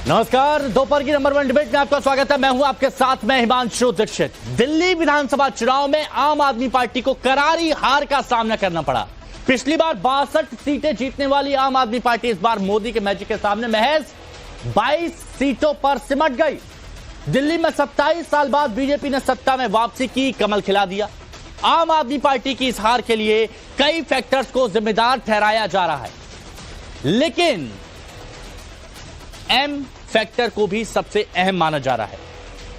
नमस्कार, दोपहर की नंबर 1 डिबेट में आपका स्वागत है। मैं हूं आपके साथ में हिमांशु दीक्षित। दिल्ली विधानसभा चुनाव में आम आदमी पार्टी को करारी हार का सामना करना पड़ा। पिछली बार 62 सीटें जीतने वाली आम आदमी पार्टी इस बार मोदी के मैजिक के सामने महज 22 सीटों पर सिमट गई। दिल्ली में 27 साल बाद बीजेपी ने सत्ता में वापसी की, कमल खिला दिया। आम आदमी पार्टी की इस हार के लिए कई फैक्टर्स को जिम्मेदार ठहराया जा रहा है, लेकिन एम फैक्टर को भी सबसे अहम माना जा रहा है।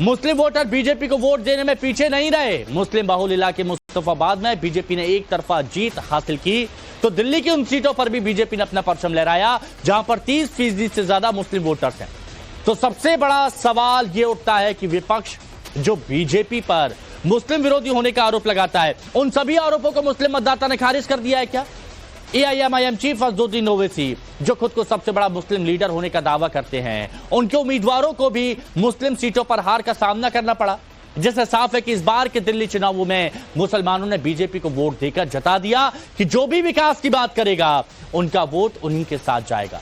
मुस्लिम वोटर बीजेपी को वोट देने में पीछे नहीं रहे। मुस्लिम बाहुल इलाके मुस्तफाबाद में बीजेपी ने एक तरफा जीत हासिल की, तो दिल्ली की उन सीटों पर भी बीजेपी ने अपना परचम लहराया जहां पर 30% से ज्यादा मुस्लिम वोटर्स हैं। तो सबसे बड़ा सवाल यह उठता है कि विपक्ष जो बीजेपी पर मुस्लिम विरोधी होने का आरोप लगाता है, उन सभी आरोपों को मुस्लिम मतदाता ने खारिज कर दिया है क्या? एआईएमआईएम चीफ असदुद्दीन ओवैसी, जो खुद को सबसे बड़ा मुस्लिम लीडर होने का दावा करते हैं, उनके उम्मीदवारों को भी मुस्लिम सीटों पर हार का सामना करना पड़ा, जिससे साफ है कि इस बार के दिल्ली चुनावों में मुसलमानों ने बीजेपी को वोट देकर जता दिया कि जो भी विकास की बात करेगा उनका वोट उन्हीं के साथ जाएगा।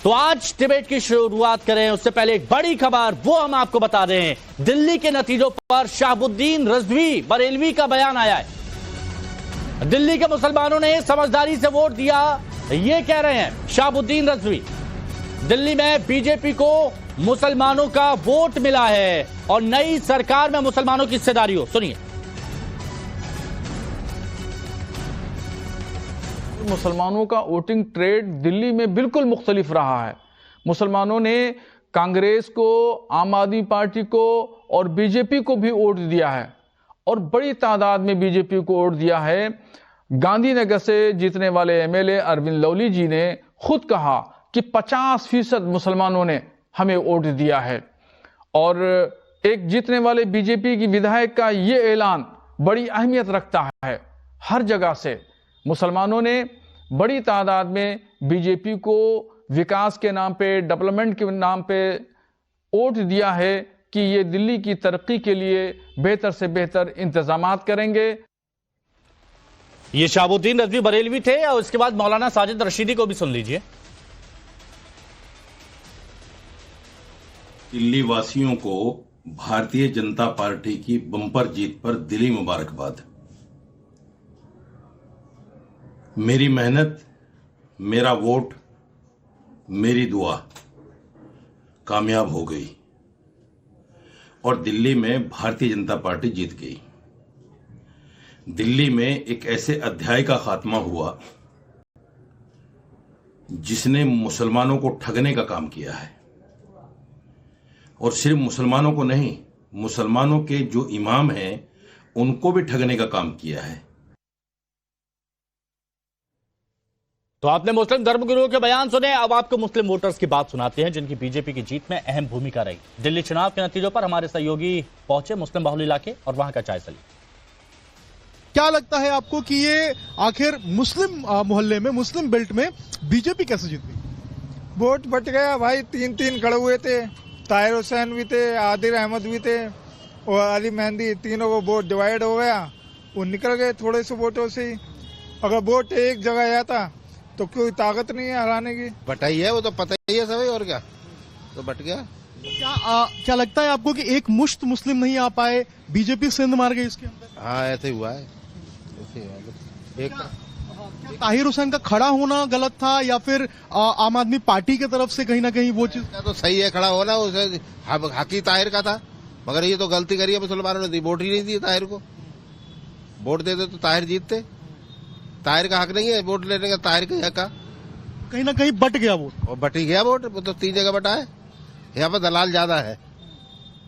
तो आज डिबेट की शुरुआत करें उससे पहले एक बड़ी खबर वो हम आपको बता रहे हैं। दिल्ली के नतीजों पर शहाबुद्दीन रिजवी बरेलवी का बयान आया है। दिल्ली के मुसलमानों ने समझदारी से वोट दिया, ये कह रहे हैं शहाबुद्दीन रिजवी। दिल्ली में बीजेपी को मुसलमानों का वोट मिला है और नई सरकार में मुसलमानों की हिस्सेदारी हो। सुनिए। मुसलमानों का वोटिंग ट्रेड दिल्ली में बिल्कुल मुख्तलिफ रहा है। मुसलमानों ने कांग्रेस को, आम आदमी पार्टी को और बीजेपी को भी वोट दिया है और बड़ी तादाद में बीजेपी को वोट दिया है। गांधीनगर से जीतने वाले एमएलए अरविंद लवली जी ने खुद कहा कि 50% मुसलमानों ने हमें वोट दिया है। और एक जीतने वाले बीजेपी की विधायक का ये ऐलान बड़ी अहमियत रखता है। हर जगह से मुसलमानों ने बड़ी तादाद में बीजेपी को विकास के नाम पे, डेवलपमेंट के नाम पे वोट दिया है कि ये दिल्ली की तरक्की के लिए बेहतर से बेहतर इंतजामात करेंगे। ये शहाबुद्दीन रिजवी बरेलवी थे और उसके बाद मौलाना साजिद रशीदी को भी सुन लीजिए। दिल्ली वासियों को भारतीय जनता पार्टी की बम्पर जीत पर दिली मुबारकबाद। मेरी मेहनत, मेरा वोट, मेरी दुआ कामयाब हो गई और दिल्ली में भारतीय जनता पार्टी जीत गई। दिल्ली में एक ऐसे अध्याय का खात्मा हुआ जिसने मुसलमानों को ठगने का काम किया है, और सिर्फ मुसलमानों को नहीं, मुसलमानों के जो इमाम हैं उनको भी ठगने का काम किया है। तो आपने मुस्लिम धर्मगुरुओं के बयान सुने, अब आपको मुस्लिम वोटर्स की बात सुनाते हैं जिनकी बीजेपी की जीत में अहम भूमिका रही। दिल्ली चुनाव के नतीजों पर हमारे सहयोगी पहुंचे मुस्लिम बाहुल इलाके और वहां का जायजा लिया। क्या लगता है आपको कि ये आखिर मुस्लिम मोहल्ले में, मुस्लिम बेल्ट में बीजेपी कैसे जीत गई? वोट बट गया भाई। 3 खड़े हुए थे, ताहिर हुसैन भी थे, आदिल अहमद भी थे और अली मेहंदी, तीनों को वोट डिवाइड हो गया। वो निकल गए थोड़े से वोटों से ही। अगर वोट एक जगह आया था तो कोई ताकत नहीं है हराने की। बटाई है, वो तो पता ही है सभी, और क्या, तो बट गया। क्या लगता है आपको कि एक मुश्त मुस्लिम नहीं आ पाए, बीजेपी सिंध मार गई इसके अंदर? हाँ, ऐसे हुआ है। एक क्या ताहिर हुसैन का खड़ा होना गलत था या फिर आम आदमी पार्टी की तरफ से कहीं ना कहीं वो चीज? तो सही है, खड़ा होना, उसे हकी ताहिर का था, मगर ये तो गलती करी है मुसलमानों ने, वोट ही नहीं दिए ताहिर को। वोट देते तो ताहिर जीतते। ताहिर का हक नहीं है वोट लेने का, ताहिर का हक का कहीं ना कहीं बट गया वोट। और बट ही गया वोट, वो तो 3 जगह बटा है। यहाँ पर दलाल ज्यादा है।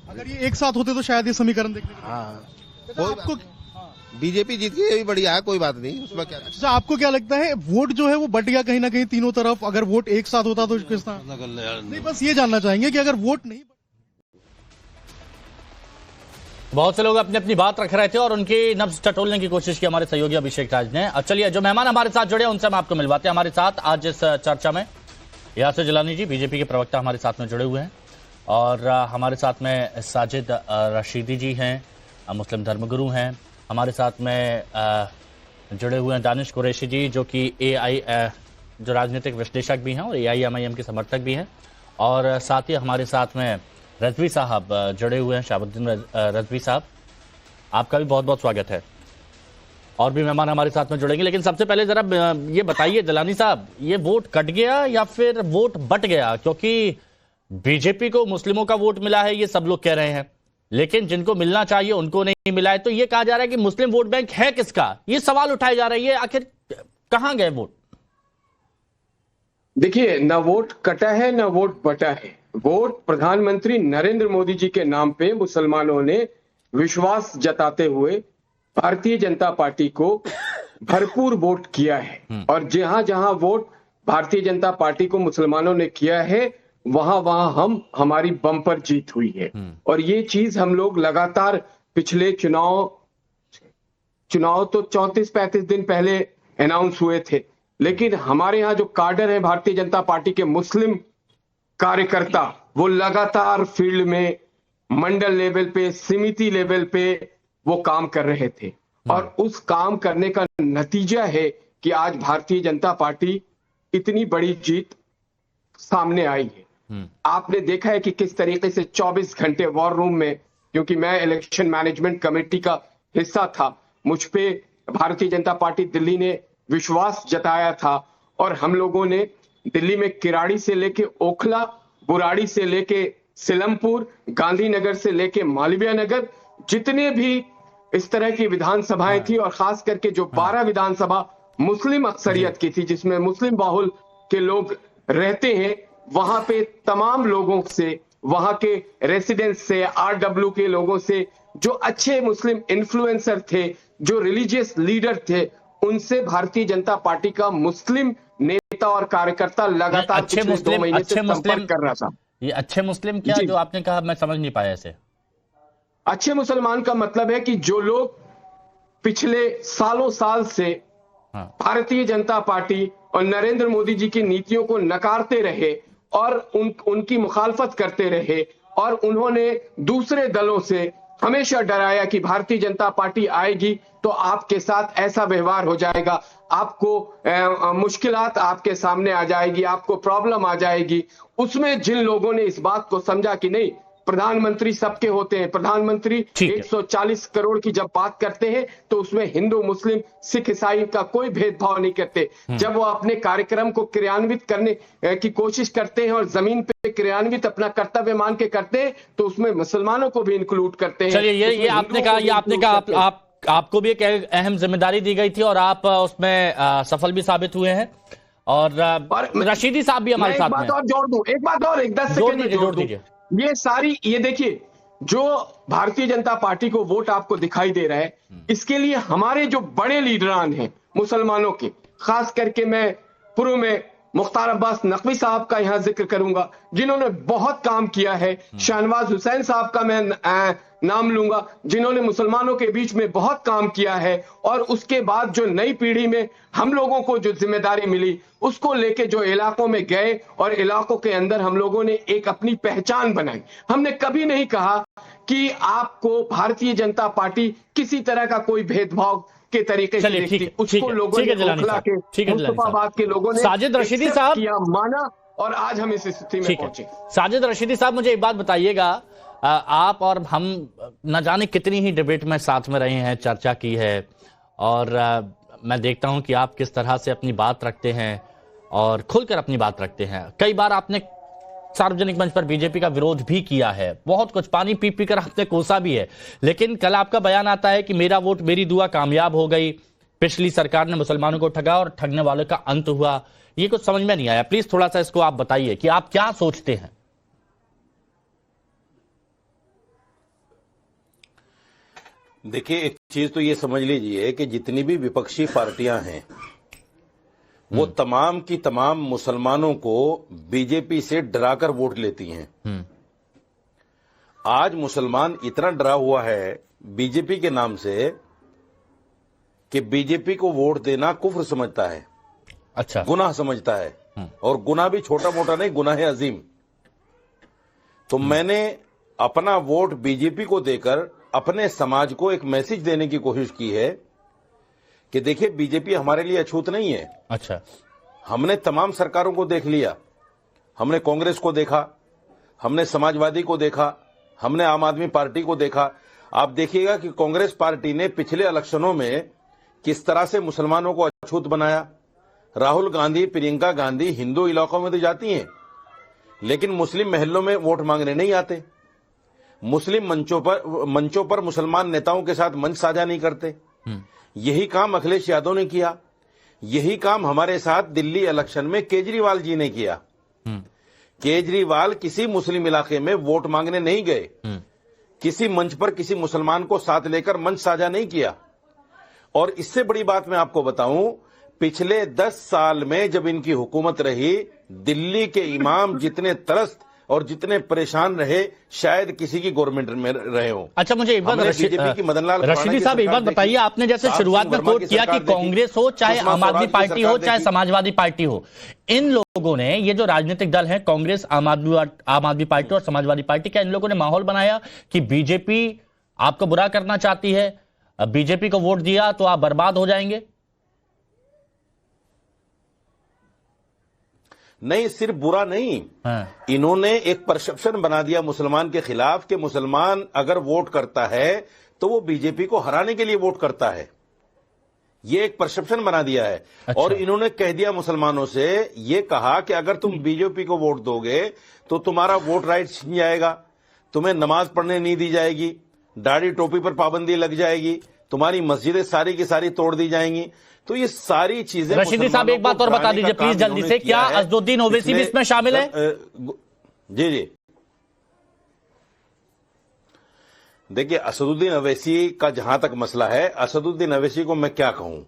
अगर ये एक साथ होते तो शायद ये समीकरण देखने को। हाँ, कोई आपको बीजेपी जीत गई, ये भी बढ़िया है, कोई बात नहीं उसमें। क्या अच्छा, आपको क्या लगता है वोट जो है वो बट गया कहीं ना कहीं तीनों तरफ? अगर वोट एक साथ होता तो किस तरह? नहीं, बस ये जानना चाहेंगे कि अगर वोट नहीं। बहुत से लोग अपनी अपनी बात रख रहे थे और उनकी नब्ज टटोलने की कोशिश की हमारे सहयोगी अभिषेक राज ने। अब चलिए जो मेहमान हमारे साथ जुड़े उनसे हम आपको मिलवाते हैं। हमारे साथ आज इस चर्चा में यासिर जिलानी जी, बीजेपी के प्रवक्ता, हमारे साथ में जुड़े हुए हैं, और हमारे साथ में साजिद रशीदी जी हैं, मुस्लिम धर्मगुरु हैं। हमारे साथ में जुड़े हुए हैं दानिश कुरैशी जी, जो कि जो राजनीतिक विश्लेषक भी हैं और एआईएमआईएम के समर्थक भी हैं। और साथ ही हमारे साथ में रजवी साहब जुड़े हुए हैं। शहाबुद्दीन रजवी साहब, आपका भी बहुत बहुत स्वागत है। और भी मेहमान हमारे साथ में जुड़ेंगे, लेकिन सबसे पहले जरा ये बताइए जलानी साहब, ये वोट कट गया या फिर वोट बट गया? क्योंकि बीजेपी को मुस्लिमों का वोट मिला है, ये सब लोग कह रहे हैं, लेकिन जिनको मिलना चाहिए उनको नहीं मिला है। तो ये कहा जा रहा है कि मुस्लिम वोट बैंक है किसका, ये सवाल उठाए जा रहे हैं। आखिर कहां गए वोट? देखिए, न वोट कटा है न वोट बटा है। वोट प्रधानमंत्री नरेंद्र मोदी जी के नाम पे मुसलमानों ने विश्वास जताते हुए भारतीय जनता पार्टी को भरपूर वोट किया है। और जहां जहां वोट भारतीय जनता पार्टी को मुसलमानों ने किया है, वहां वहां हमारी बम्पर जीत हुई है। और ये चीज हम लोग लगातार पिछले चुनाव तो 34-35 दिन पहले अनाउंस हुए थे, लेकिन हमारे यहाँ जो काडर है भारतीय जनता पार्टी के मुस्लिम कार्यकर्ता, वो लगातार फील्ड में मंडल लेवल पे, समिति लेवल पे वो काम कर रहे थे। और उस काम करने का नतीजा है कि आज भारतीय जनता पार्टी इतनी बड़ी जीत सामने आई है। आपने देखा है कि किस तरीके से 24 घंटे वॉर रूम में, क्योंकि मैं इलेक्शन मैनेजमेंट कमेटी का हिस्सा था, मुझ पे भारतीय जनता पार्टी दिल्ली ने विश्वास जताया था। और हम लोगों ने दिल्ली में किराड़ी से लेके ओखला, बुराड़ी से लेके सिलमपुर, गांधीनगर से लेके मालवीय नगर, जितने भी इस तरह की विधानसभाएं थी, और खास करके जो 12 विधानसभा मुस्लिम अक्सरियत की थी, जिसमें मुस्लिम बाहुल के लोग रहते हैं, वहां पे तमाम लोगों से, वहां के रेसिडेंट्स से, आरडब्ल्यू के लोगों से, जो अच्छे मुस्लिम इन्फ्लुएंसर थे, जो रिलीजियस लीडर थे, उनसे भारतीय जनता पार्टी का मुस्लिम नेता और कार्यकर्ता लगातार पिछले 2 महीने से संपर्क कर रहा था। ये अच्छे मुस्लिम क्या जो आपने कहा, मैं समझ नहीं पाया इसे। अच्छे मुसलमान का मतलब है कि जो लोग पिछले सालों साल से भारतीय जनता पार्टी और नरेंद्र मोदी जी की नीतियों को नकारते रहे और उनकी मुखालफत करते रहे, और उन्होंने दूसरे दलों से हमेशा डराया कि भारतीय जनता पार्टी आएगी तो आपके साथ ऐसा व्यवहार हो जाएगा, आपको मुश्किलात आपके सामने आ जाएगी, आपको प्रॉब्लम आ जाएगी। उसमें जिन लोगों ने इस बात को समझा कि नहीं, प्रधानमंत्री सबके होते हैं, प्रधानमंत्री 140 करोड़ की जब बात करते हैं तो उसमें हिंदू, मुस्लिम, सिख, ईसाई का कोई भेदभाव नहीं करते। जब वो अपने कार्यक्रम को क्रियान्वित करने की कोशिश करते हैं और जमीन पे क्रियान्वित अपना कर्तव्य मान के करते हैं, तो उसमें मुसलमानों को भी इंक्लूड करते हैं। चलिए, ये आपने कहा आपको भी एक अहम जिम्मेदारी दी गई थी और आप उसमें सफल भी साबित हुए हैं। और रशीदी साहब भी हमारे साथ में। एक बात और जोड़ दूं, 10 सेकंड में जोड़ दीजिए। ये देखिए, जो भारतीय जनता पार्टी को वोट आपको दिखाई दे रहा है, इसके लिए हमारे जो बड़े लीडरान हैं मुसलमानों के, खास करके मैं पूर्व में मुख्तार अब्बास नकवी साहब का यहां जिक्र करूंगा, जिन्होंने बहुत काम किया है। शाहनवाज हुसैन साहब का मैं नाम लूंगा, जिन्होंने मुसलमानों के बीच में बहुत काम किया है। और उसके बाद जो नई पीढ़ी में हम लोगों को जो जिम्मेदारी मिली, उसको लेके जो इलाकों में गए और इलाकों के अंदर हम लोगों ने एक अपनी पहचान बनाई। हमने कभी नहीं कहा कि आपको भारतीय जनता पार्टी किसी तरह का कोई भेदभाव के तरीके से देखती। उसको लोगों ने मुस्तफाबाद के लोगों ने साजिद रशीदी साहब किया, माना, और आज हम इस स्थिति में पहुंचे। साजिद रशीदी साहब, मुझे एक बात बताइएगा, आप और हम न जाने कितनी ही डिबेट में साथ में रहे हैं, चर्चा की है, और मैं देखता हूं कि आप किस तरह से अपनी बात रखते हैं और खुलकर अपनी बात रखते हैं। कई बार आपने सार्वजनिक मंच पर बीजेपी का विरोध भी किया है, बहुत कुछ पानी पी पी कर आपने कोसा भी है, लेकिन कल आपका बयान आता है कि मेरा वोट मेरी दुआ कामयाब हो गई, पिछली सरकार ने मुसलमानों को ठगा और ठगने वालों का अंत हुआ। ये कुछ समझ में नहीं आया, प्लीज थोड़ा सा इसको आप बताइए कि आप क्या सोचते हैं। देखिए, एक चीज तो ये समझ लीजिए कि जितनी भी विपक्षी पार्टियां हैं, वो तमाम की तमाम मुसलमानों को बीजेपी से डराकर वोट लेती हैं। आज मुसलमान इतना डरा हुआ है बीजेपी के नाम से कि बीजेपी को वोट देना कुफ्र समझता है, अच्छा, गुनाह समझता है, और गुनाह भी छोटा मोटा नहीं, गुनाह है अजीम। तो मैंने अपना वोट बीजेपी को देकर अपने समाज को एक मैसेज देने की कोशिश की है कि देखिए, बीजेपी हमारे लिए अछूत नहीं है। अच्छा, हमने तमाम सरकारों को देख लिया, हमने कांग्रेस को देखा, हमने समाजवादी को देखा, हमने आम आदमी पार्टी को देखा। आप देखिएगा कि कांग्रेस पार्टी ने पिछले इलेक्शनों में किस तरह से मुसलमानों को अछूत बनाया। राहुल गांधी, प्रियंका गांधी हिंदू इलाकों में तो जाती हैं, लेकिन मुस्लिम महल्लों में वोट मांगने नहीं आते। मुस्लिम मंचों पर मुसलमान नेताओं के साथ मंच साझा नहीं करते। यही काम अखिलेश यादव ने किया। यही काम हमारे साथ दिल्ली इलेक्शन में केजरीवाल जी ने किया। केजरीवाल किसी मुस्लिम इलाके में वोट मांगने नहीं गए, किसी मंच पर किसी मुसलमान को साथ लेकर मंच साझा नहीं किया। और इससे बड़ी बात मैं आपको बताऊं, पिछले 10 साल में जब इनकी हुकूमत रही, दिल्ली के इमाम जितने त्रस्त और जितने परेशान रहे, शायद किसी की गवर्नमेंट में रहे हों। अच्छा, मुझे एक बात बीजेपी की मदनलाल रशीदी साहब एक बात बताइए, आपने जैसे शुरुआत में कोट किया कि कांग्रेस हो, चाहे आम आदमी पार्टी हो, चाहे समाजवादी पार्टी हो, इन लोगों ने, ये जो राजनीतिक दल है कांग्रेस, आम आदमी पार्टी और समाजवादी पार्टी, क्या इन लोगों ने माहौल बनाया कि बीजेपी आपको बुरा करना चाहती है, बीजेपी को वोट दिया तो आप बर्बाद हो जाएंगे? नहीं, सिर्फ बुरा नहीं, इन्होंने एक परसेप्शन बना दिया मुसलमान के खिलाफ कि मुसलमान अगर वोट करता है तो वो बीजेपी को हराने के लिए वोट करता है। ये एक परसेप्शन बना दिया है। अच्छा। और इन्होंने कह दिया मुसलमानों से, ये कहा कि अगर तुम बीजेपी को वोट दोगे तो तुम्हारा वोट राइट छिन जाएगा, तुम्हें नमाज पढ़ने नहीं दी जाएगी, दाढ़ी टोपी पर पाबंदी लग जाएगी, तुम्हारी मस्जिदें सारी की सारी तोड़ दी जाएंगी। तो ये सारी चीजें, रशीदी साहब एक बात और बता दीजिए प्लीज जल्दी से, क्या असदुद्दीन ओवैसी भी इसमें शामिल है? जी जी, देखिए असदुद्दीन अवैसी का जहां तक मसला है, असदुद्दीन अवैसी को मैं क्या कहूं,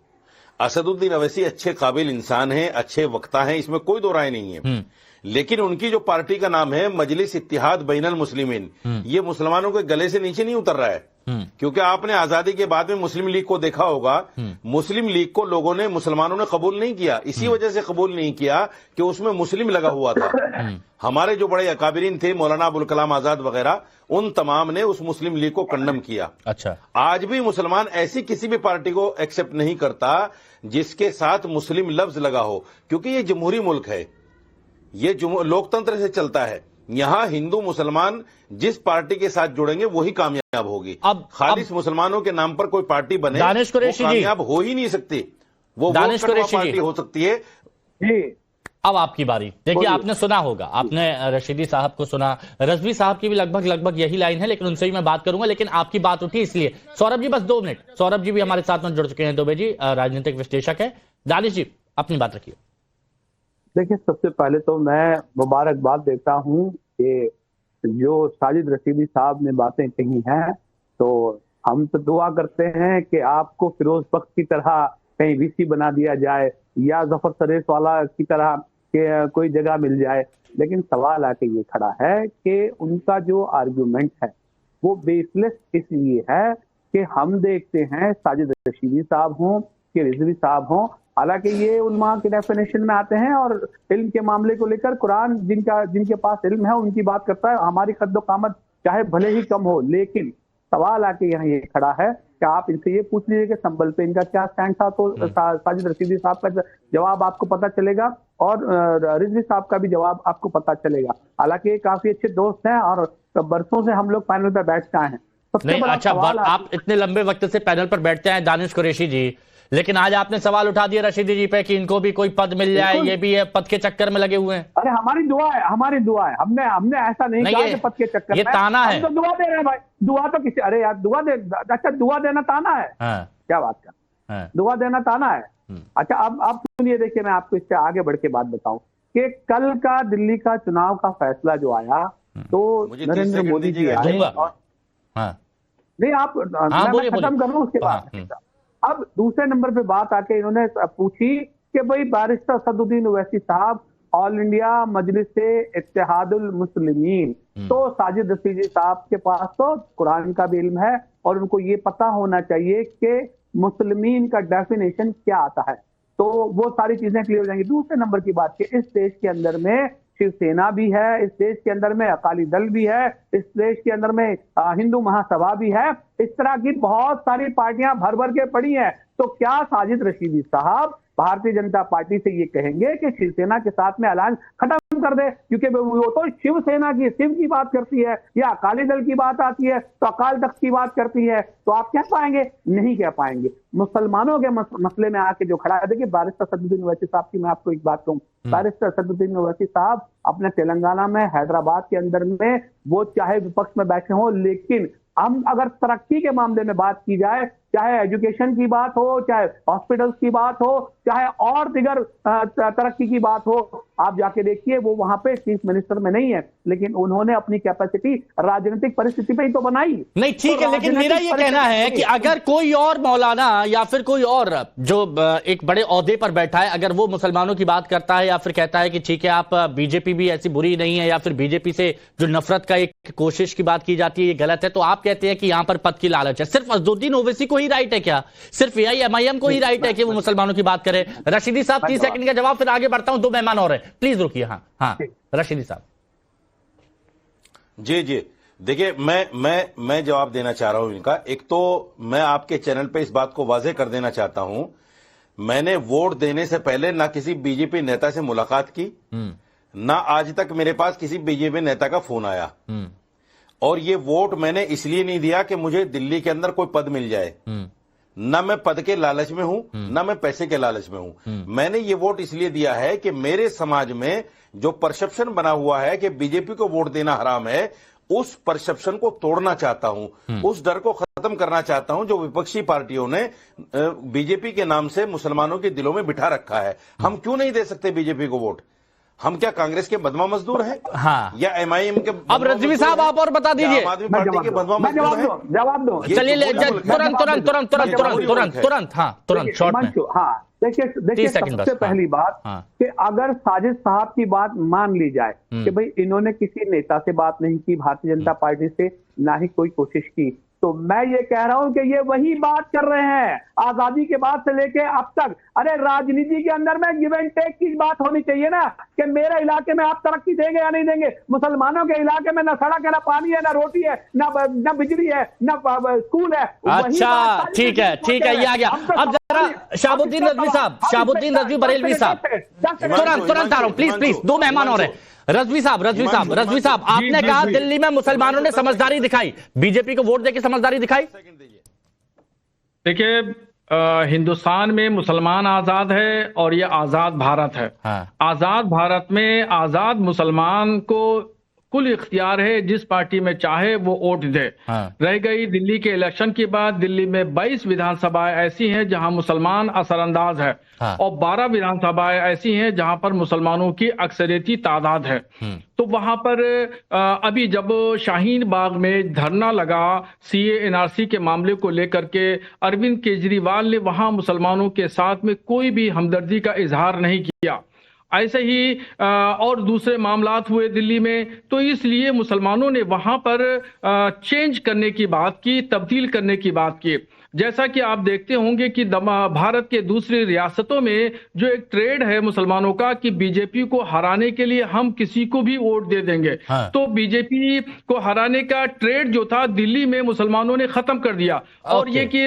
असदुद्दीन अवैसी अच्छे काबिल इंसान हैं, अच्छे वक्ता हैं, इसमें कोई दो राय नहीं है। लेकिन उनकी जो पार्टी का नाम है मजलिस इत्तिहाद बैनुल मुस्लिमीन, ये मुसलमानों के गले से नीचे नहीं उतर रहा है। क्योंकि आपने आजादी के बाद में मुस्लिम लीग को देखा होगा, मुस्लिम लीग को लोगों ने, मुसलमानों ने कबूल नहीं किया। इसी वजह से कबूल नहीं किया कि उसमें मुस्लिम लगा हुआ था। हमारे जो बड़े अकाबिरीन थे, मौलाना अबुल कलाम आजाद वगैरह, उन तमाम ने उस मुस्लिम लीग को कंडम किया। अच्छा, आज भी मुसलमान ऐसी किसी भी पार्टी को एक्सेप्ट नहीं करता जिसके साथ मुस्लिम लफ्ज लगा हो, क्योंकि ये जमहूरी मुल्क है, ये लोकतंत्र से चलता है। यहां हिंदू मुसलमान जिस पार्टी के साथ जुड़ेंगे वही कामयाब होगी। अब खालिस मुसलमानों के नाम पर कोई पार्टी बने, वो कामयाब हो ही नहीं सकती। वो दानिश कुरैशी पार्टी हो सकती है। अब आपकी बारी। देखिए, आपने सुना होगा, आपने रशीदी साहब को सुना, रजवी साहब की भी लगभग यही लाइन है, लेकिन उनसे भी मैं बात करूंगा, लेकिन आपकी बात उठी इसलिए। सौरभ जी बस 2 मिनट, सौरभ जी भी हमारे साथ में जुड़ चुके हैं, दुबे जी राजनीतिक विश्लेषक है। दानिश जी अपनी बात रखिए। देखिए, सबसे पहले तो मैं मुबारकबाद देता हूं कि जो साजिद रशीदी साहब ने बातें कही हैं, तो हम तो दुआ करते हैं कि आपको फिरोज बख्श की तरह कहीं वीसी बना दिया जाए या जफर सरेस वाला की तरह के कोई जगह मिल जाए। लेकिन सवाल आके ये खड़ा है कि उनका जो आर्गुमेंट है वो बेसलेस इसलिए है कि हम देखते हैं साजिद रशीदी साहब हों कि रिजवी साहब हों, हालांकि ये उलमा के डेफिनेशन में आते हैं और इल्म के मामले को लेकर कुरान जिनके पास इल्म है उनकी बात करता है। हमारी कद्दो कामत चाहे भले ही कम हो, लेकिन सवाल आके यहाँ ये खड़ा है कि आप इनसे ये पूछ लीजिए कि संभल पे इनका क्या स्टैंड था, तो साजिद रशीदी साहब का जवाब आपको पता चलेगा और रिजवी साहब का भी जवाब आपको पता चलेगा। हालांकि ये काफी अच्छे दोस्त हैं और बरसों से हम लोग पैनल पर बैठते आए हैं। अच्छा, आप इतने लंबे वक्त से पैनल पर बैठते हैं दानिश कुरैशी जी, लेकिन आज आपने सवाल उठा दिया रशीदी जी पे कि इनको भी कोई पद मिल जाए, ये भी है पद के चक्कर में लगे हुए हैं। अरे हमारी दुआ है, हमारी दुआ है। हमने ऐसा नहीं कहा कि पद के चक्कर में, ये ताना है। हम तो दुआ दे रहे हैं भाई, दुआ तो किसी, अरे यार दुआ दे, अच्छा दुआ देना ताना है? क्या बात कर, दुआ देना ताना है? अच्छा, अब सुनिए, देखिए मैं आपको इससे आगे बढ़ के बात बताऊं कि कल का दिल्ली का चुनाव का फैसला जो आया, तो नरेंद्र मोदी जी आए और नहीं, आप खत्म कर लो उसके बाद। अब दूसरे नंबर पे बात आके इन्होंने पूछी कि भाई बैरिस्टर असदुद्दीन ओवैसी साहब ऑल इंडिया मजलिस से इत्तेहादुल मुस्लिमीन, तो साजिद रशीदी साहब के पास तो कुरान का भी इल्म है और उनको ये पता होना चाहिए कि मुस्लिमीन का डेफिनेशन क्या आता है, तो वो सारी चीजें क्लियर हो जाएंगी। दूसरे नंबर की बात कि इस देश के अंदर में शिवसेना भी है, इस देश के अंदर में अकाली दल भी है, इस देश के अंदर में हिंदू महासभा भी है, इस तरह की बहुत सारी पार्टियां भर भर के पड़ी हैं। तो क्या साजिद रशीदी साहब भारतीय जनता पार्टी से ये कहेंगे कि शिवसेना के साथ में अलायंस खत्म कर दे, क्योंकि वो तो शिवसेना की, शिव की बात करती है, या अकाली दल की बात आती है तो अकाल तख्त की बात करती है, तो आप कह पाएंगे? नहीं कह पाएंगे। मुसलमानों के मसले में आके जो खड़ा है, देखिए बैरिस्टर सदरुद्दीन ओवैसी साहब की मैं आपको एक बात कहूं, बैरिस्टर सदरुद्दीन ओवैसी साहब अपने तेलंगाना में, हैदराबाद के अंदर में, वो चाहे विपक्ष में बैठे हों, लेकिन हम अगर तरक्की के मामले में बात की जाए, चाहे एजुकेशन की बात हो, चाहे हॉस्पिटल्स की बात हो, चाहे और दिगर तरक्की की बात हो, आप जाके देखिए वो वहां पे चीफ मिनिस्टर में नहीं है, लेकिन उन्होंने अपनी कैपेसिटी राजनीतिक परिस्थिति पे ही तो बनाई। नहीं ठीक है, लेकिन मेरा ये कहना है कि अगर कोई और मौलाना या फिर कोई और जो एक बड़े ओहदे पर बैठा है, अगर वो मुसलमानों की बात करता है या फिर कहता है कि ठीक है आप बीजेपी भी ऐसी बुरी नहीं है, या फिर बीजेपी से जो नफरत का एक कोशिश की बात की जाती है ये गलत है, तो आप कहते हैं कि यहां पर पद की लालच है। सिर्फ अज़दुद्दीन ओवैसी को ही राइट है क्या? सिर्फ एआईएमआईएम को ही राइट है कि वो मुसलमानों की बात करे? रशीदी साहब 30 सेकंड का जवाब, फिर आगे बढ़ता हूं, 2 मेहमान और हैं, प्लीज रुकिए। हाँ रशीदी साहब। जी देखिए, मैं जवाब देना चाह रहा हूं इनका। एक तो मैं आपके चैनल पे इस बात को वाजे कर देना चाहता हूं, मैंने वोट देने से पहले ना किसी बीजेपी नेता से मुलाकात की, ना आज तक मेरे पास किसी बीजेपी नेता का फोन आया, और ये वोट मैंने इसलिए नहीं दिया कि मुझे दिल्ली के अंदर कोई पद मिल जाए, ना मैं पद के लालच में हूं, ना मैं पैसे के लालच में हूं। मैंने ये वोट इसलिए दिया है कि मेरे समाज में जो परसेप्शन बना हुआ है कि बीजेपी को वोट देना हराम है, उस परसेप्शन को तोड़ना चाहता हूं, उस डर को खत्म करना चाहता हूं जो विपक्षी पार्टियों ने बीजेपी के नाम से मुसलमानों के दिलों में बिठा रखा है। हम क्यों नहीं दे सकते बीजेपी को वोट? हम क्या कांग्रेस के बदमा मजदूर हैं? हाँ, या एमआईएम के? अब रजवी साहब आप और बता दीजिए। आम आदमी पार्टी के बदमा मजदूर हैं? जवाब दो। चलिए तुरंत हाँ, तुरंत शॉर्ट में। हाँ देखिए सबसे पहली बात कि अगर साजिद साहब की बात मान ली जाए कि भाई इन्होंने किसी नेता से बात नहीं की, भारतीय जनता पार्टी से ना ही कोई कोशिश की, तो मैं ये कह रहा हूं कि ये वही बात कर रहे हैं आजादी के बाद से लेके अब तक। अरे राजनीति के अंदर में गिव एंड टेक की बात होनी चाहिए ना, कि मेरे इलाके में आप तरक्की देंगे या नहीं देंगे। मुसलमानों के इलाके में ना सड़क है, ना पानी है, ना रोटी है, ना बिजली है, ना स्कूल है। अच्छा ठीक है ये आ गया। अब जरा शहाबुद्दीन रजवी साहब, शहाबुद्दीन रजवी बरेलवी साहब, तुरंत आ रहा हूं, प्लीज 2 मेहमान और हैं। रजवी साहब, आपने कहा दिल्ली में मुसलमानों ने समझदारी दिखाई, बीजेपी को वोट देकर समझदारी दिखाई। देखिए हिंदुस्तान में मुसलमान आजाद है और ये आजाद भारत है। आजाद भारत में आजाद मुसलमान को कुल इख्तियार है, जिस पार्टी में चाहे वो वोट दे। रह गई दिल्ली के इलेक्शन की बात, दिल्ली में 22 विधानसभाएं ऐसी हैं जहां मुसलमान असरअंदाज है, और 12 विधानसभाएं ऐसी हैं जहां पर मुसलमानों की अक्सरियती तादाद है। तो वहां पर अभी जब शाहीन बाग में धरना लगा सीए एनआरसी के मामले को लेकर के, अरविंद केजरीवाल ने वहां मुसलमानों के साथ में कोई भी हमदर्दी का इजहार नहीं किया। ऐसे ही और दूसरे मामलात हुए दिल्ली में, तो इसलिए मुसलमानों ने वहां पर चेंज करने की बात की, तब्दील करने की बात की। जैसा कि आप देखते होंगे कि भारत के दूसरी रियासतों में जो एक ट्रेड है मुसलमानों का कि बीजेपी को हराने के लिए हम किसी को भी वोट दे देंगे, तो बीजेपी को हराने का ट्रेड जो था दिल्ली में मुसलमानों ने खत्म कर दिया। और ये कि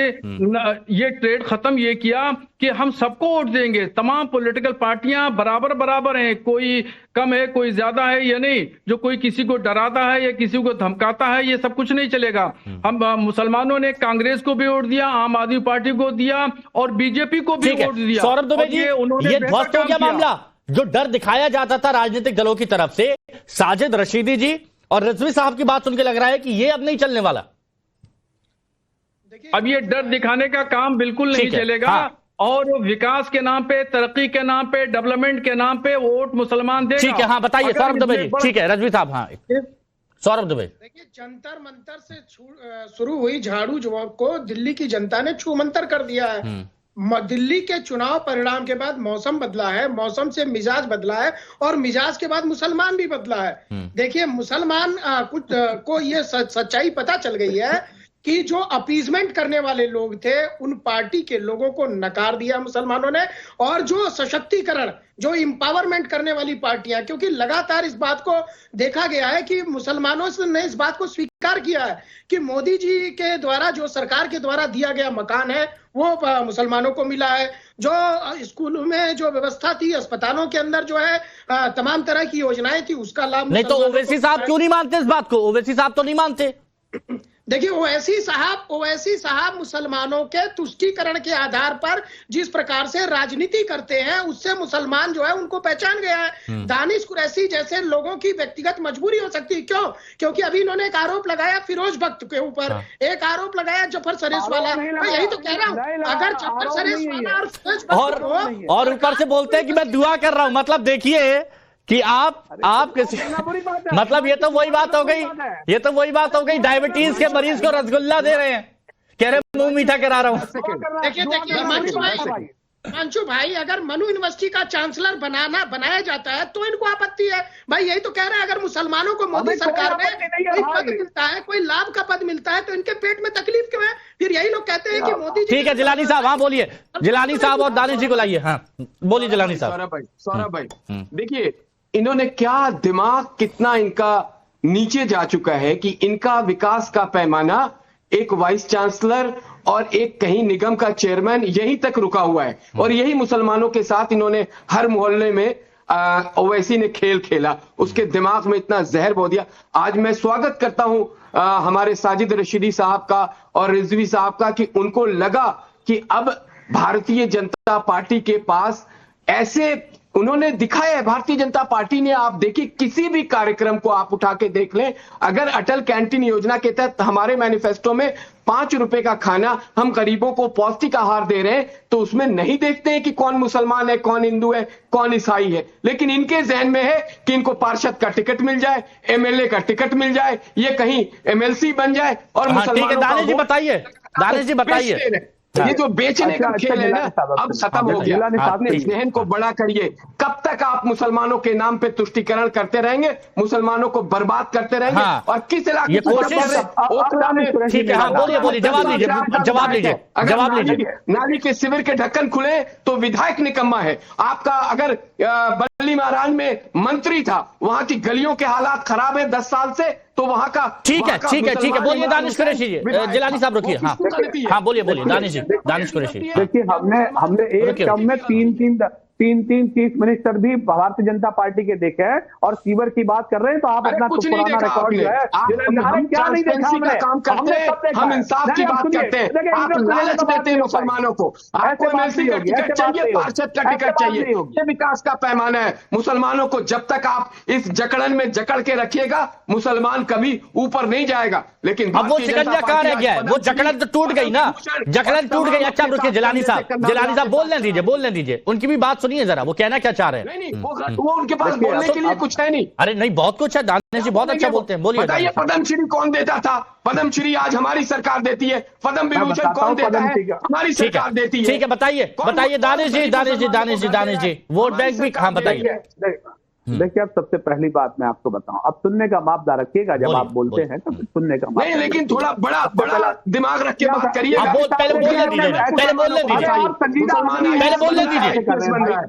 ये ट्रेड खत्म ये किया कि हम सबको वोट देंगे, तमाम पॉलिटिकल पार्टियां बराबर हैं, कोई कम है कोई ज्यादा है या नहीं, जो कोई किसी को डराता है या किसी को धमकाता है, ये सब कुछ नहीं चलेगा। हम मुसलमानों ने कांग्रेस को भी वोट दिया, आम आदमी पार्टी को दिया और बीजेपी को भी वोट दिया। सौरभ दुबे जी, ये ध्वस्त हो गया मामला। जो डर दिखाया जाता था राजनीतिक दलों की तरफ से, साजिद रशीदी जी और रिजवी साहब की बात सुन के लग रहा है कि ये अब नहीं चलने वाला। अब ये डर दिखाने का काम बिल्कुल नहीं चलेगा। और विकास के नाम पे, तरक्की के नाम पे, डेवलपमेंट के नाम पे वोट मुसलमान देगा। ठीक है, हाँ बताइए सौरभ दुबे जी। ठीक है रजवी साहब, हाँ सौरभ दुबे। देखिए जंतर मंतर से शुरू हुई झाड़ू जवाब को दिल्ली की जनता ने छू मंतर कर दिया है। दिल्ली के चुनाव परिणाम के बाद मौसम बदला है, मौसम से मिजाज बदला है, और मिजाज के बाद मुसलमान भी बदला है। देखिए मुसलमान कुछ को ये सच्चाई पता चल गई है कि जो अपीजमेंट करने वाले लोग थे उन पार्टी के लोगों को नकार दिया मुसलमानों ने, और जो सशक्तिकरण, जो इंपावरमेंट करने वाली पार्टियां, क्योंकि लगातार इस बात को देखा गया है कि मुसलमानों ने इस बात को स्वीकार किया है कि मोदी जी के द्वारा, जो सरकार के द्वारा दिया गया मकान है वो मुसलमानों को मिला है, जो स्कूलों में जो व्यवस्था थी, अस्पतालों के अंदर जो है तमाम तरह की योजनाएं थी, उसका लाभ नहीं तो ओवैसी साहब क्यों नहीं मानते इस बात को? ओवैसी साहब तो नहीं मानते। देखिए ओवैसी साहब मुसलमानों के तुष्टीकरण के आधार पर जिस प्रकार से राजनीति करते हैं उससे मुसलमान जो है उनको पहचान गया है। दानिश कुरैशी जैसे लोगों की व्यक्तिगत मजबूरी हो सकती है, क्यों? क्योंकि अभी इन्होंने एक आरोप लगाया फिरोज भक्त के ऊपर, एक आरोप लगाया जफर सरेश वाला। मैं यही तो कह रहा हूँ, अगर जफर सरेश वाला और फिरोज भक्त और ऊपर से बोलते हैं कि मैं दुआ कर रहा हूं। मतलब देखिए कि आप किसी, मतलब ये तो वही बात हो गई, डायबिटीज के मरीज को रसगुल्ला दे रहे हैं, कह रहे मुंह मीठा करा रहा हूं। देखिए मंचू भाई, अगर मनु यूनिवर्सिटी का चांसलर बनाया जाता है तो इनको आपत्ति है। भाई यही तो कह रहे हैं, अगर मुसलमानों को मोदी सरकार में कोई पद मिलता है, कोई लाभ का पद मिलता है, तो इनके पेट में तकलीफ क्यों है? फिर यही लोग कहते हैं कि मोदी जी। ठीक है जिलानी साहब, हाँ बोलिए, जिलानी साहब और दानिश जी को लाइए। हाँ बोलिए जिलानी साहब। सौरभ भाई देखिए, इन्होंने क्या दिमाग कितना इनका नीचे जा चुका है कि इनका विकास का पैमाना एक वाइस चांसलर और एक कहीं निगम का चेयरमैन यहीं तक रुका हुआ है, और यही मुसलमानों के साथ इन्होंने हर मोहल्ले में ओवैसी ने खेल खेला, उसके दिमाग में इतना जहर बो दिया। आज मैं स्वागत करता हूं हमारे साजिद रशीदी साहब का और रिजवी साहब का कि उनको लगा कि अब भारतीय जनता पार्टी के पास ऐसे उन्होंने दिखाया है। भारतीय जनता पार्टी ने, आप देखिए किसी भी कार्यक्रम को आप उठा के देख लें, अगर अटल कैंटीन योजना के तहत हमारे मैनिफेस्टो में 5 रुपए का खाना हम गरीबों को पौष्टिक आहार दे रहे हैं, तो उसमें नहीं देखते हैं कि कौन मुसलमान है, कौन हिंदू है, कौन ईसाई है, लेकिन इनके जहन में है कि इनको पार्षद का टिकट मिल जाए, एमएलए का टिकट मिल जाए, ये कहीं एमएलसी बन जाए और मुसलमानों का दानिश जी बताइए, दानिश जी बताइए, ये जो बेचने का खेल है ना, अब खत्म हो गया। अपने जहन को बड़ा करिए। कब तक आप मुसलमानों के नाम पे तुष्टीकरण करते रहेंगे, मुसलमानों को बर्बाद करते रहेंगे? और किस इलाके ये कोशिश। ठीक है, हाँ बोलिए, जवाब लीजिए। नाली के शिविर के ढक्कन खुले तो विधायक निकम्मा है आपका। अगर बल्ली महाराज में मंत्री था, वहां की गलियों के हालात खराब है 10 साल से, तो वहां का ठीक है बोलिए दानिश कुरैशी जी। जिलानी साहब रुकिए, हाँ बोलिए दानिश कुरैशी। देखिए हमने एक टर्म में तीन चीफ मिनिस्टर भी भारतीय जनता पार्टी के देखे हैं, और सीवर की बात कर रहे हैं तो आप अपना पुराना रिकॉर्ड जो है क्या नहीं देखा हमने। हम इंसाफ की बात करते हैं, आप लालच देते हैं मुसलमानों को। आपको एमएलसी का टिकट चाहिए, पार्षद का टिकट चाहिए, ये विकास का पैमाना है। मुसलमानों को जब तक आप इस जकड़न में जकड़ के रखिएगा, मुसलमान कभी ऊपर नहीं जाएगा। लेकिन अब वो शिकंजा कहाँ रह गया है? वो जकड़न तो टूट गई ना, जकड़न टूट गई। अच्छा रुकिए जिलानी साहब बोलने दीजिए, उनकी भी बात सुनिए जरा, वो कहना क्या चाह रहे हैं। नहीं, वो उनके पास बोलने के लिए कुछ है नहीं। अरे नहीं, बहुत कुछ है, दानिश जी बहुत अच्छा बोलते हैं, बोलिए। बताइए पद्मश्री कौन देता था? पद्मश्री आज हमारी सरकार देती है। पद्म विभूषण कौन देता है? हमारी सरकार देती है। ठीक है बताइए दानिश जी वोट बैंक भी। हाँ बताइए। देखिए अब सबसे पहली बात मैं आपको बताऊं, अब सुनने का मापदा रखिएगा, जब आप बोलते हैं तो सुनने का नहीं, लेकिन थोड़ा बड़ा दिमाग रख के बात करिए।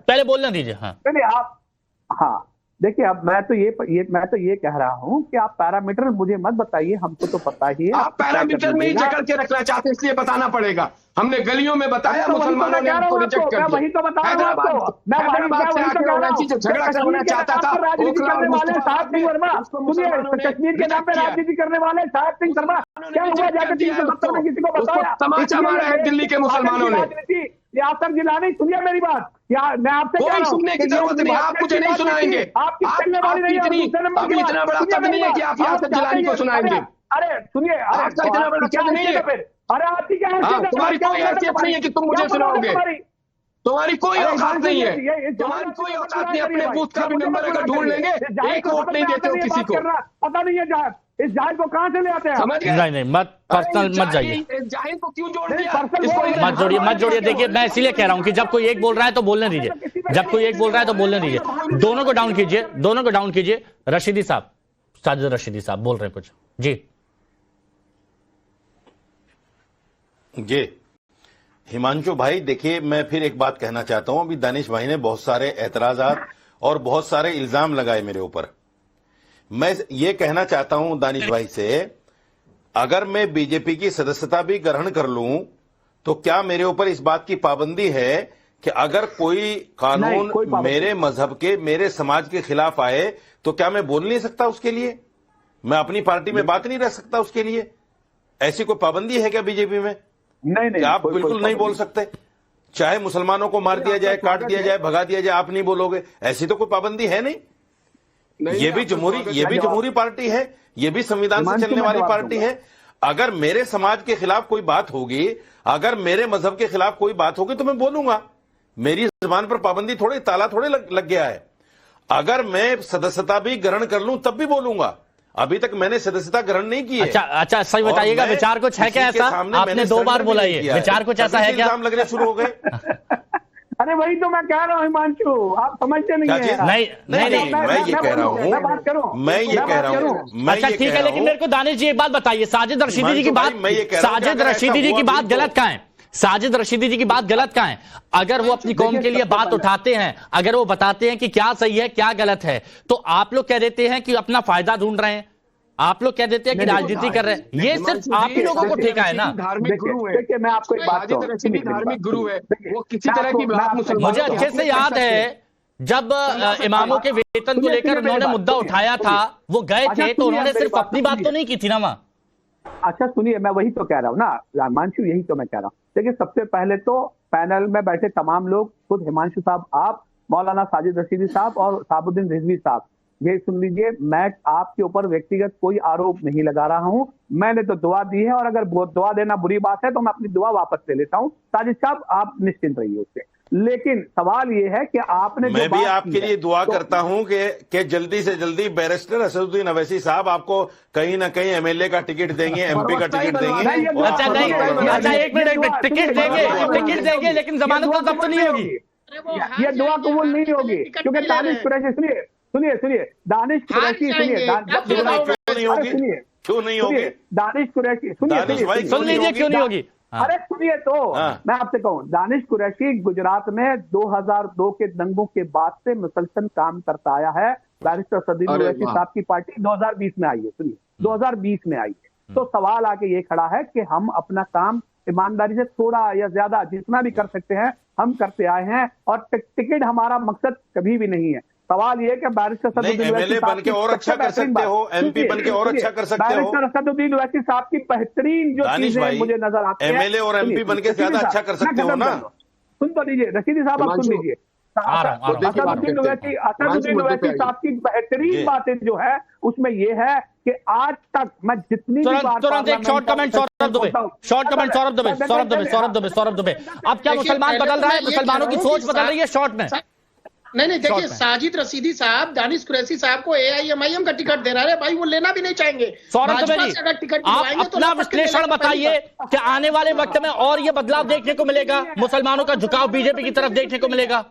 पहले बोलने दीजिए। हाँ देखिए, अब मैं तो ये कह रहा हूँ कि आप पैरामीटर मुझे मत बताइए, हमको तो पता ही है। आप पैरामीटर में ही जकड़ के रखना चाहते हैं, इसलिए बताना पड़ेगा। हमने गलियों में बताया, मुसलमानों ने हमको रिजेक्ट कर दिया। वही तो बता रहा हूं आपको, हैदराबाद से आकर ओवैसी जो झगड़ा करना चाहता था, करने वाले साहब सिंह वर्मा, कश्मीर के नाम पे राजनीति करने वाले साहब सिंह वर्मा, क्या हुआ जाकर 370 में किसी को बताया? तमाचा मारा है दिल्ली के मुसलमानों ने। यासर जिलानी सुनिए मेरी बात, मैं आपसे कोई सुनने की जरूरत नहीं, आप मुझे नहीं सुनाएंगे। अभी इतना बड़ा कद नहीं है कि आप यासर जिलानी को सुनाएंगे। अरे सुनिए, आपका इतना बड़ा कद नहीं है। अरे आपकी क्या हैसियत? तुम्हारी कोई हैसियत नहीं है कि तुम मुझे सुनाओगे। तुम्हारी कोई औकात नहीं है, तुम्हारी कोई औकात नहीं। अपने बूथ का भी नंबर अगर ढूंढ लेंगे, एक वोट नहीं देते हो किसी को। पता नहीं है जाहिर, इस जाहिर को कहां से ले आते हैं? समझ गए? नहीं मत पर्सनल मत जाइए, जाहिर को क्यों जोड़ दिया? मत जोड़िए। देखिए मैं इसीलिए कह रहा हूं कि जब कोई एक बोल रहा है तो बोलने दीजिए, दोनों को डाउन कीजिए। रशीदी साहब, साजिद रशीदी साहब बोल रहे हैं कुछ जी। जी हिमांशु भाई, देखिए मैं फिर एक बात कहना चाहता हूं। अभी दानिश भाई ने बहुत सारे एतराजात और बहुत सारे इल्जाम लगाए मेरे ऊपर। मैं ये कहना चाहता हूं दानिश भाई से, अगर मैं बीजेपी की सदस्यता भी ग्रहण कर लूं तो क्या मेरे ऊपर इस बात की पाबंदी है कि अगर कोई कानून मेरे मजहब के, मेरे समाज के खिलाफ आए तो क्या मैं बोल नहीं सकता उसके लिए? मैं अपनी पार्टी में बात नहीं रख सकता उसके लिए? ऐसी कोई पाबंदी है क्या बीजेपी में? नहीं, आप बिल्कुल नहीं बोल सकते? चाहे मुसलमानों को मार दिया जाए, काट दिया जाए, भगा दिया जाए, आप नहीं बोलोगे? ऐसी तो कोई पाबंदी है नहीं। ये भी जमहूरी पार्टी है, ये भी संविधान से चलने वाली पार्टी है। अगर मेरे समाज के खिलाफ कोई बात होगी, अगर मेरे मजहब के खिलाफ कोई बात होगी तो मैं बोलूंगा। मेरी जुबान पर पाबंदी थोड़ी, ताला थोड़े लग गया है। अगर मैं सदस्यता भी ग्रहण कर लूं तब भी बोलूंगा। अभी तक मैंने सदस्यता ग्रहण नहीं की है। अच्छा सही बताइएगा, विचार कुछ है क्या ऐसा? आपने 2 बार बोला ये, विचार कुछ ऐसा है क्या? इल्जाम लगने शुरू हो गए। अरे वही तो मैं कह रहा हूँ हिमांशु, आप समझते नहीं है। नहीं, मैं ये कह रहा हूँ, मैं ये कह रहा हूँ। अच्छा ठीक है, लेकिन मेरे को दानिश जी एक बात बताइए, साजिद रशीदी जी की बात, साजिद रशीदी जी की बात गलत कहाँ है? साजिद रशीदी जी की बात गलत कहाँ है? अगर वो अपनी कौम के लिए बात उठाते हैं, अगर वो बताते हैं कि क्या सही है क्या गलत है, तो आप लोग कह देते हैं कि अपना फायदा ढूंढ रहे हैं, आप लोग कह देते हैं कि राजनीति कर रहे हैं। ये सिर्फ आप ही लोगों को ठेका है ना। धार्मिक गुरु है। देखिए मैं आपको एक बात कहूं, धार्मिक गुरु है, वो किसी तरह की बात मुसलमानों मुझे अच्छे से याद है जब इमामों के वेतन को लेकर उन्होंने मुद्दा उठाया था, वो गए थे तो उन्होंने सिर्फ अपनी बात तो नहीं की थी ना वहां। अच्छा सुनिए, मैं वही तो कह रहा हूँ ना हिमांशु, यही तो मैं कह रहा हूँ। देखिए सबसे पहले तो पैनल में बैठे तमाम लोग, खुद हिमांशु साहब, आप, मौलाना साजिद रशीदी साहब और साबुद्दीन रिजवी साहब, ये सुन लीजिए, मैं आपके ऊपर व्यक्तिगत कोई आरोप नहीं लगा रहा हूं। मैंने तो दुआ दी है, और अगर दुआ देना बुरी बात है तो मैं अपनी दुआ वापस ले लेता हूं। साजिद साहब आप निश्चिंत रहिए उससे। लेकिन सवाल ये है कि आपने मैं भी आपके लिए दुआ करता हूं कि जल्दी से जल्दी बैरिस्टर असदुद्दीन अवैसी साहब आपको कहीं ना कहीं एमएलए का टिकट देंगे, एमपी का टिकट देंगे। अच्छा नहीं, अच्छा एक मिनट, टिकट देंगे लेकिन जमानत तो तब तो नहीं होगी। ये दुआ कबूल नहीं होगी, क्योंकि दानिश कुरैशी, सुनिए दानिश कुरैशी, क्यों नहीं होगी? दानिश कुरैशी सुन लीजिए क्यों नहीं होगी। अरे सुनिए तो मैं आपसे कहूं, दानिश कुरैशी गुजरात में 2002 के दंगों के बाद से मुसलसल काम करता आया है। बैरिस्टर असदुद्दीन ओवैसी साहब की पार्टी 2020 में आई है, सुनिए 2020 में आई है। तो सवाल आके ये खड़ा है कि हम अपना काम ईमानदारी से थोड़ा या ज्यादा जितना भी कर सकते हैं हम करते आए हैं, और टिकट हमारा मकसद कभी भी नहीं है। सवाल ये कि बैरिस्टर असदुद्दीन एमएलए बन के और अच्छा कर सकते हो, एमपी बन के और अच्छा कर सकते हो। बैरिस्टर असदुद्दीन ओवैसी साहब की बेहतरीन जो चीजें मुझे नजर आती है, एमएलए और एमपी बन के ज्यादा अच्छा कर सकते हो ना। सुन तो लीजिए रशीदी साहब, आप सुन लीजिए, असदुद्दीन ओवैसी साहब की बेहतरीन बातें जो है उसमें ये है कि आज तक मैं जितनी भी बात, तुरंत एक शॉर्ट कमेंट सौरभ दुबे, सौरभ दुबे, अब क्या मुसलमान बदल रहा है? मुसलमानों की सोच बदल रही है शॉर्ट में? नहीं देखिए, साजिद रशीदी साहब दानिश कुरैशी साहब को AIMIM का टिकट दे रहे हैं भाई, वो लेना भी नहीं चाहेंगे। सौरभ दुबे जी, आप अपना विश्लेषण बताइए कि आने वाले वक्त में और ये बदलाव देखने को मिलेगा, मुसलमानों का झुकाव बीजेपी की तरफ देखने को मिलेगा?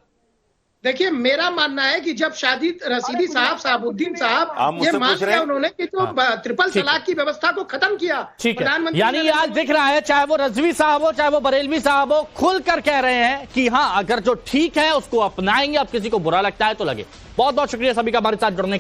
देखिए मेरा मानना है कि जब साजिद रशीदी साहब, साबुद्दीन साहब ये मान लिया उन्होंने कि जो ट्रिपल तलाक की व्यवस्था को खत्म किया, ठीक है, यानी आज दिख रहा है चाहे वो रजवी साहब हो चाहे वो बरेलवी साहब हो, खुलकर कह रहे हैं कि हाँ अगर जो ठीक है उसको अपनाएंगे, अब किसी को बुरा लगता है तो लगे। बहुत बहुत शुक्रिया सभी का हमारे साथ जुड़ने